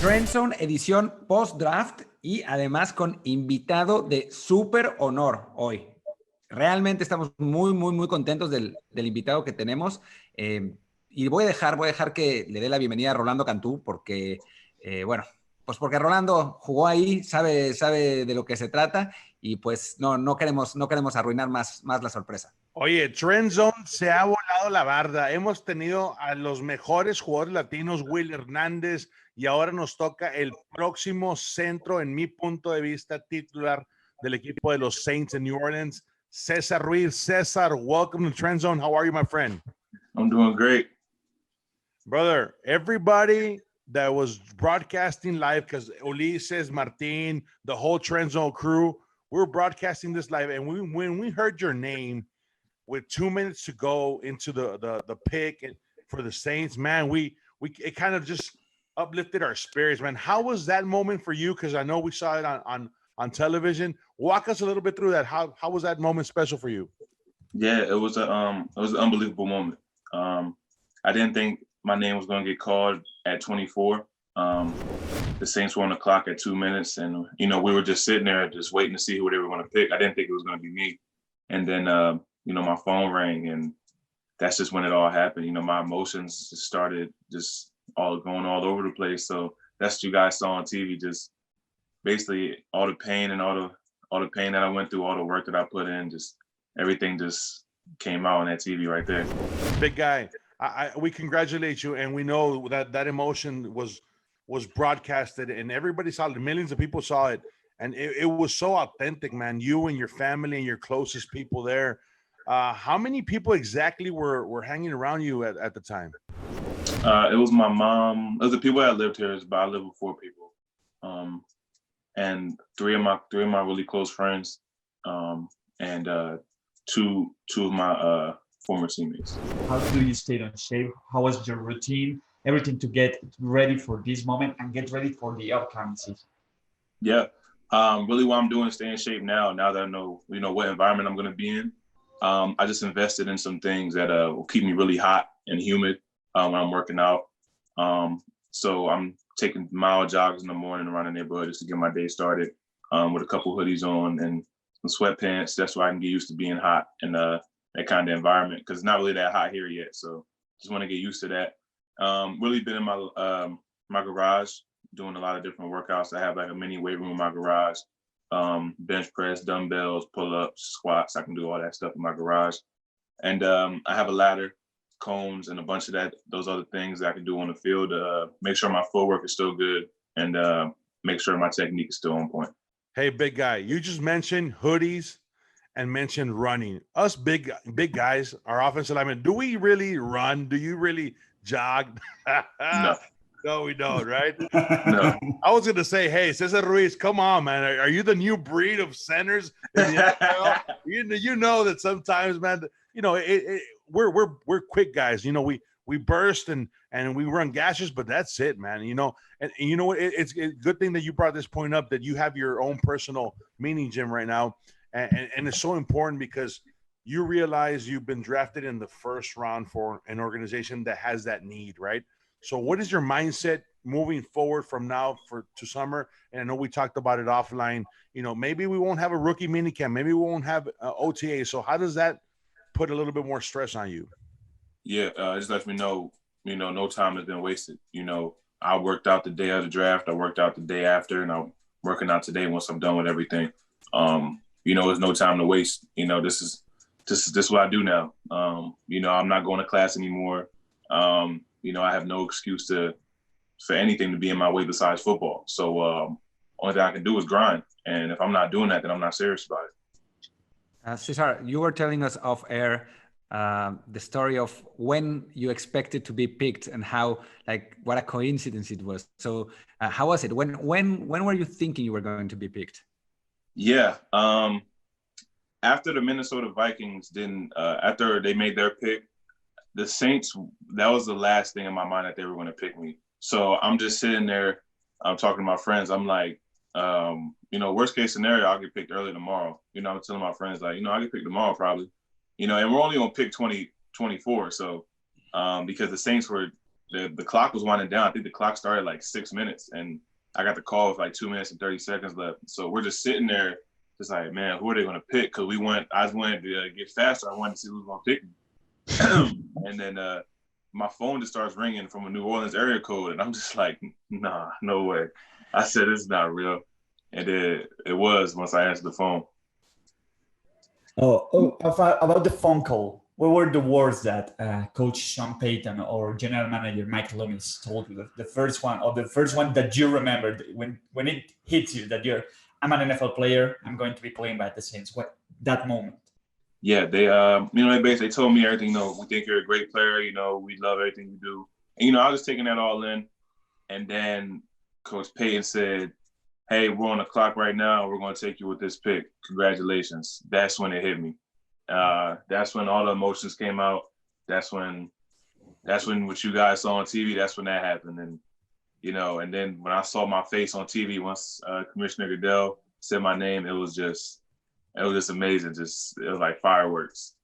Trendzone edición post-draft y además con invitado de súper honor hoy. Realmente estamos muy contentos del invitado que tenemos. Y voy a dejar que le dé la bienvenida a Rolando Cantú porque, bueno, pues porque Rolando jugó ahí, sabe de lo que se trata y pues no queremos arruinar más la sorpresa. Oye, Trendzone se ha volado la barda. Hemos tenido a los mejores jugadores latinos, Will Hernández, y ahora nos toca el próximo centro, en mi punto de vista, titular del equipo de los Saints en New Orleans, César Ruiz. César, welcome to Trendzone. How are you, my friend? I'm doing great. Brother, everybody that was broadcasting live, because Ulises, Martin, the whole Trendzone crew, we were broadcasting this live, and when we heard your name, with 2 minutes to go into the pick for the Saints, man, it kind of just uplifted our spirits, man. How was that moment for you? Because I know we saw it on television. Walk us a little bit through that. How was that moment special for you? Yeah, it was an unbelievable moment. I didn't think my name was going to get called at 24. The Saints were on the clock at 2 minutes, and we were just sitting there just waiting to see who they were going to pick. I didn't think it was going to be me, and then my phone rang, and that's just when it all happened. My emotions just started just all going all over the place. So that's what you guys saw on TV, just basically all the pain and all the pain that I went through, all the work that I put in, just everything just came out on that TV right there. Big guy, we congratulate you, and we know that emotion was broadcasted, and everybody saw it. Millions of people saw it, and it was so authentic, man. You and your family and your closest people there. How many people exactly were hanging around you at the time? It was my mom. It was the people that lived here, but I lived with 4 people, and three of my really close friends, and two of my former teammates. How do you stay on shape? How was your routine? Everything to get ready for this moment and get ready for the upcoming season. Yeah, really, what I'm doing is stay in shape now. Now that I know, what environment I'm going to be in. I just invested in some things that will keep me really hot and humid when I'm working out. So I'm taking mile jogs in the morning around the neighborhood just to get my day started with a couple hoodies on and some sweatpants. That's why I can get used to being hot in that kind of environment, because it's not really that hot here yet. So just want to get used to that. Really been in my garage doing a lot of different workouts. I have like a mini weight room in my garage. Bench press, dumbbells, pull-ups, squats. I can do all that stuff in my garage. And I have a ladder, cones, and a bunch of those other things that I can do on the field to make sure my footwork is still good and make sure my technique is still on point. Hey, big guy, you just mentioned hoodies and mentioned running. Us big guys, our offensive linemen, do we really run? Do you really jog? No. No, we don't, right? No. I was going to say, hey, César Ruiz, come on, man. Are you the new breed of centers in the NFL? You know that sometimes, man, we're quick guys. We burst and we run gashes, but that's it, man. And you know what? It's a good thing that you brought this point up, that you have your own personal mini gym right now. And it's so important because you realize you've been drafted in the first round for an organization that has that need, right? So what is your mindset moving forward from now to summer? And I know we talked about it offline. Maybe we won't have a rookie minicamp. Maybe we won't have OTA. So how does that put a little bit more stress on you? Yeah, it just lets me know, no time has been wasted. I worked out the day of the draft. I worked out the day after, and I'm working out today once I'm done with everything. There's no time to waste. This is what I do now. I'm not going to class anymore. I have no excuse for anything to be in my way besides football. So only thing I can do is grind. And if I'm not doing that, then I'm not serious about it. Cesar, you were telling us off air the story of when you expected to be picked and how, what a coincidence it was. So how was it? When were you thinking you were going to be picked? Yeah. After the Minnesota Vikings after they made their pick, the Saints, that was the last thing in my mind that they were going to pick me. So I'm just sitting there, I'm talking to my friends. I'm like, worst case scenario, I'll get picked early tomorrow. I'm telling my friends, I'll get picked tomorrow probably. And we're only on pick 24. So because the Saints were the clock was winding down. I think the clock started like 6 minutes, and I got the call with like 2 minutes and 30 seconds left. So we're just sitting there, just like, man, who are they going to pick? Because I just wanted to get faster. I wanted to see who's going to pick me. And then my phone just starts ringing from a New Orleans area code, and I'm just like, nah, no way. I said, it's not real. And it was once I answered the phone. About the phone call, what were the words that Coach Sean Payton or General Manager Mike Loomis told you? The first one that you remembered when it hits you that I'm an NFL player, I'm going to be playing by the Saints. What that moment? Yeah, they they basically told me everything. We think you're a great player. We love everything you do. And I was just taking that all in. And then Coach Payton said, hey, we're on the clock right now. We're going to take you with this pick. Congratulations. That's when it hit me. That's when all the emotions came out. That's when what you guys saw on TV, that's when that happened. And, and then when I saw my face on TV, once Commissioner Goodell said my name, it was just amazing. It was like fireworks.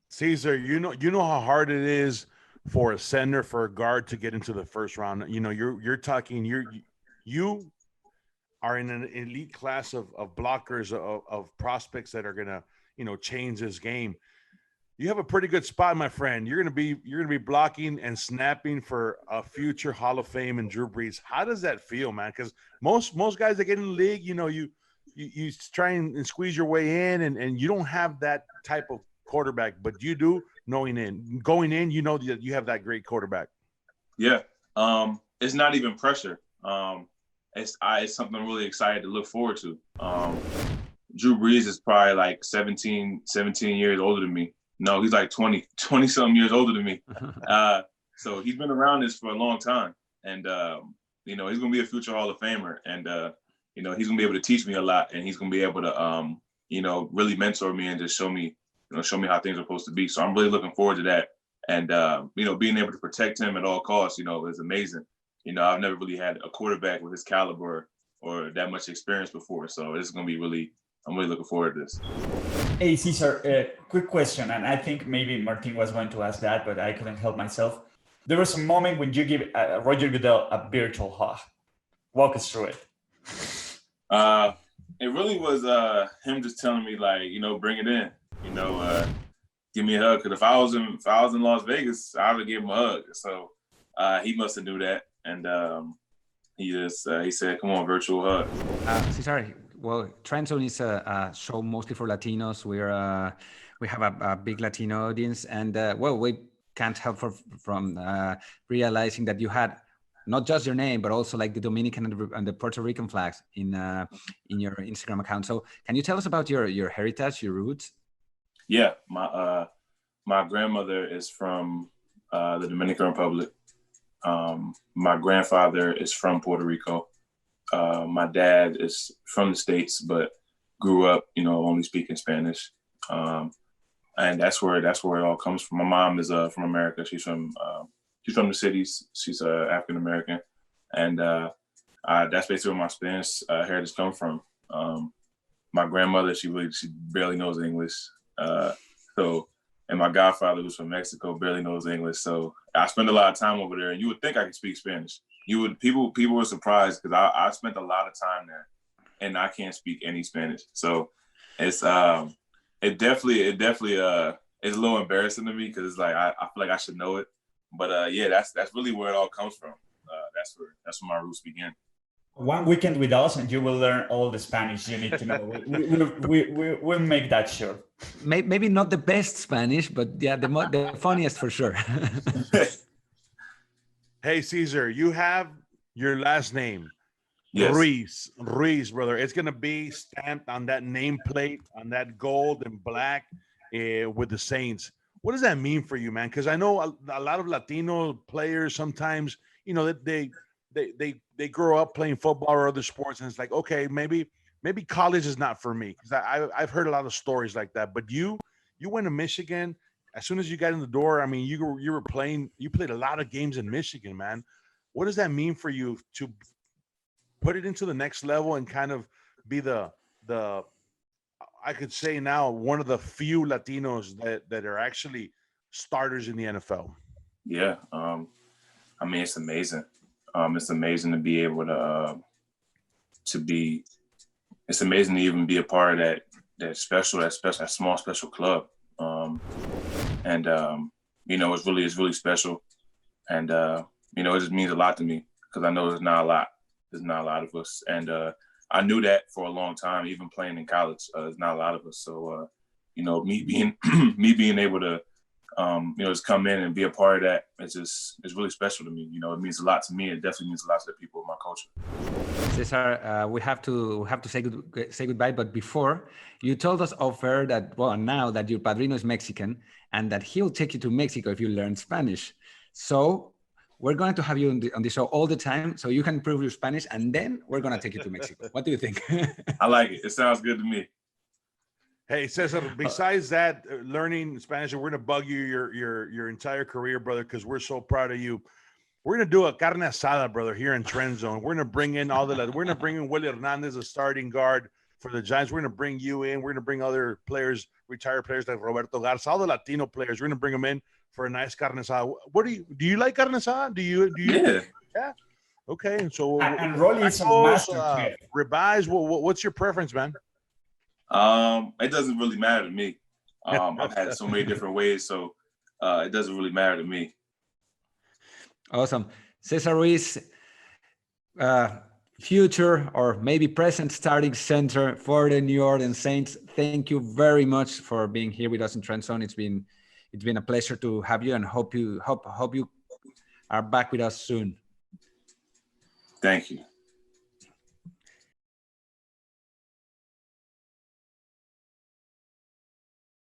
Cesar, you know how hard it is for a center, for a guard to get into the first round. You're talking, you are in an elite class of blockers, of prospects that are gonna, change this game. You have a pretty good spot, my friend. You're gonna be blocking and snapping for a future Hall of Fame and Drew Brees. How does that feel, man? Because most guys that get in the league, you try and squeeze your way in, and you don't have that type of quarterback, but you do going in, that you have that great quarterback. Yeah. It's not even pressure. It's something I'm really excited to look forward to. Drew Brees is probably like 17 years older than me. No, he's like 20 something years older than me. So he's been around this for a long time. And, he's going to be a future Hall of Famer. And, he's going to be able to teach me a lot. And he's going to be able to, really mentor me and just show me how things are supposed to be. So I'm really looking forward to that. And, being able to protect him at all costs, is amazing. I've never really had a quarterback with his caliber or that much experience before. So it's going to be I'm really looking forward to this. Hey, Cesar, quick question. And I think maybe Martin was going to ask that, but I couldn't help myself. There was a moment when you give Roger Goodell a virtual hug. Walk us through it. It really was him just telling me, like, bring it in, give me a hug. Because if I was in Las Vegas, I would give him a hug. So he must have knew that. And he said, come on, virtual hug. Cesar, well, Trendzone is a show mostly for Latinos. We have a big Latino audience, and we can't help from realizing that you had not just your name, but also like the Dominican and the Puerto Rican flags in your Instagram account. So can you tell us about your heritage, your roots? Yeah, my grandmother is from the Dominican Republic. My grandfather is from Puerto Rico. My dad is from the States, but grew up, only speaking Spanish. And that's where it all comes from. My mom is from America. She's from the cities. She's African American, and that's basically where my Spanish heritage comes from. My grandmother, she barely knows English. And my godfather, who's from Mexico, barely knows English. So I spend a lot of time over there, and you would think I could speak Spanish. People were surprised because I spent a lot of time there, and I can't speak any Spanish. So it's it definitely is a little embarrassing to me because it's like I feel like I should know it. But that's really where it all comes from. That's where my roots begin. One weekend with us, and you will learn all the Spanish you need to know. We'll make that sure. Maybe not the best Spanish, but yeah, the funniest for sure. Hey, Cesar, you have your last name. Yes. Ruiz, brother. It's going to be stamped on that nameplate, on that gold and black with the Saints. What does that mean for you, man? Because I know a lot of Latino players sometimes, they grow up playing football or other sports, and it's like, okay, maybe college is not for me. Because I've heard a lot of stories like that. But you went to Michigan. As soon as you got in the door, I mean, you played a lot of games in Michigan, man. What does that mean for you to put it into the next level and kind of be the I could say now one of the few Latinos that are actually starters in the NFL? Yeah. I mean, it's amazing. It's amazing to be able to it's amazing to even be a part of that small special club. And it's really special. And it just means a lot to me because I know there's not a lot of us. And I knew that for a long time, even playing in college, there's not a lot of us. So me being able to just come in and be a part of that, it's really special to me. It means a lot to me. It definitely means a lot to the people of my culture. Cesar, we have to say goodbye. But before, you told us off air that, well, now that your padrino is Mexican and that he'll take you to Mexico if you learn Spanish. So we're going to have you on the show all the time so you can improve your Spanish, and then we're going to take you to Mexico. What do you think? I like it. It sounds good to me. Hey, Cesar, besides that, learning Spanish, we're going to bug you your entire career, brother, because we're so proud of you. We're going to do a carne asada, brother, here in Trendzone. We're going to bring in we're going to bring in Willie Hernandez, a starting guard for the Giants. We're going to bring you in. We're going to bring other players, retired players like Roberto Garza, all the Latino players. We're going to bring them in for a nice carne asada. Do you like carne asada? Do you? Yeah. Okay. So, and Rolly is a master chef. Ribeyes, what's your preference, man? It doesn't really matter to me. I've had so many different ways, so it doesn't really matter to me. Awesome. César Ruiz, future or maybe present starting center for the New Orleans Saints. Thank you very much for being here with us in Trendzone. It's been a pleasure to have you, and hope you are back with us soon. Thank you.